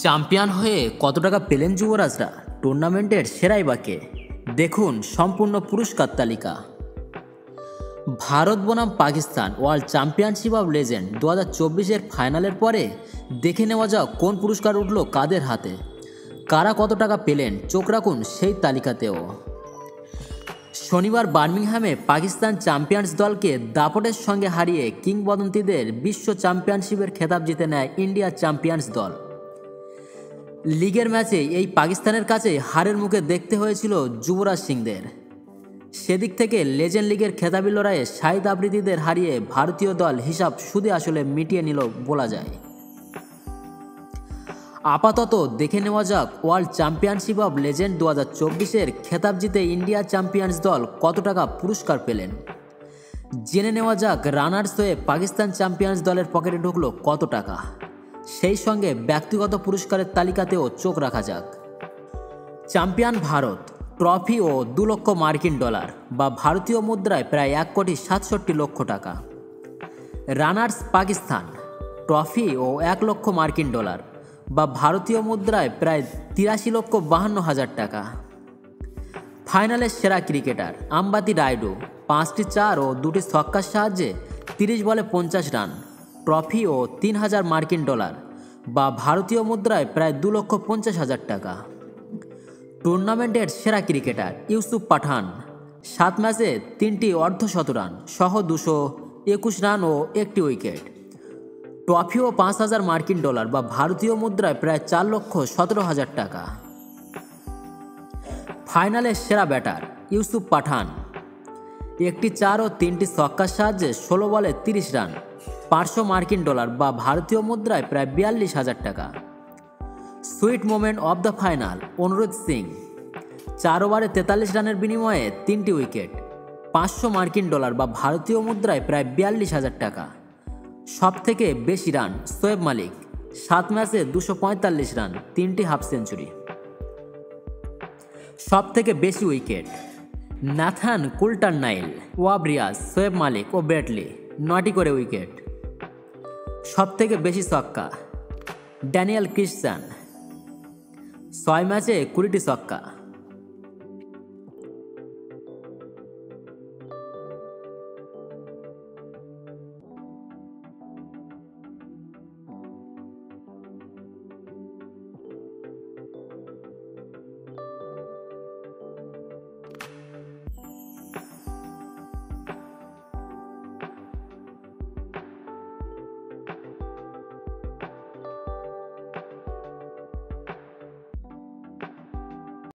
Champion হয়ে কত টাকা পেলেন যুবরাজরা? টুর্নামেন্টের সেরাই বা কে? দেখুন সম্পূর্ণ পুরস্কার তালিকা। ভারত বনাম Pakistan world championship of legend 2024-এর ফাইনালের পরে দেখে নেওয়া যাক কোন পুরস্কার উঠল কাদের হাতে, কারা কত টাকা পেলেন। চোখ রাখুন সেই তালিকাতেও। শনিবার বার্মিংহামে পাকিস্তান চ্যাম্পিয়ন্স দলকে দাপটের সঙ্গে হারিয়ে কিংবদন্তিদের বিশ্ব চ্যাম্পিয়নশিপের খেতাব জিতে নেয় ইন্ডিয়া চ্যাম্পিয়ন্স দল। লিগের ম্যাচে এই পাকিস্তানের কাছে হারের মুখে দেখতে হয়েছিল যুবরাজ সিংদের। সেদিক থেকে লেজেন্ড লিগের খেতাবি লড়াইয়ে শাহিদ আফ্রিদিদের হারিয়ে ভারতীয় দল হিসাব সুদে আসলে মিটিয়ে নিল বলা যায়। আপাতত দেখে নেওয়া যাক ওয়ার্ল্ড চ্যাম্পিয়নশিপ অব লেজেন্ড 2024-এর খেতাব জিতে ইন্ডিয়া চ্যাম্পিয়ন্স দল কত টাকা পুরস্কার পেলেন। জেনে নেওয়া যাক রানার্স হয়ে পাকিস্তান চ্যাম্পিয়ন্স দলের পকেটে ঢুকলো কত টাকা। সেই সঙ্গে ব্যক্তিগত পুরস্কারের তালিকাতেও চোখ রাখা যাক। চ্যাম্পিয়ন ভারত, ট্রফি ও 2 লক্ষ মার্কিন ডলার বা ভারতীয় মুদ্রায় প্রায় 1,67,00,000 টাকা। রানার্স পাকিস্তান, ট্রফি ও 1 লক্ষ মার্কিন ডলার বা ভারতীয় মুদ্রায় প্রায় 83,52,000 টাকা। ফাইনালের সেরা ক্রিকেটার আম্বাতি রায়ডু 5টি 4 ও 2টি ছক্কার সাহায্যে 30 বলে 50 রান, ট্রফি ও 3,000 মার্কিন ডলার বা ভারতীয় মুদ্রায় প্রায় 2,50,000 টাকা। টুর্নামেন্টের সেরা ক্রিকেটার ইউসুফ পাঠান 7 ম্যাচে 3টি অর্ধশতরান সহ 221 রান ও 1টি উইকেট, ট্রফি ও 5,000 মার্কিন ডলার বা ভারতীয় মুদ্রায় প্রায় 4,17,000 টাকা। ফাইনালের সেরা ব্যাটার ইউসুফ পাঠান 1টি 4 ও 3টি ছক্কার সাহায্যে 16 বলে 30 রান, 500 মার্কিন ডলার বা ভারতীয় মুদ্রায় প্রায় 42,000 টাকা। Sweet moment of the final অনুরোধ সিং 4 ওভারে 43 রানের বিনিময়ে 3টি উইকেট, 500 মার্কিন ডলার বা ভারতীয় মুদ্রায় প্রায় 42,000 টাকা। সবথেকে বেশি রান শোয়েব মালিক 7 ম্যাচে 245 রান, 3টি হাফ সেঞ্চুরি। সবথেকে বেশি উইকেট ন্যাথান কুলটারনাইল, ওয়াবরিয়াস, শোয়েব মালিক ও ব্রেটলি 9টি করে উইকেট। সবথেকে বেশি ছক্কা ড্যানিয়েল ক্রিশ্চিয়ান 6 ম্যাচে 20টি ছক্কা।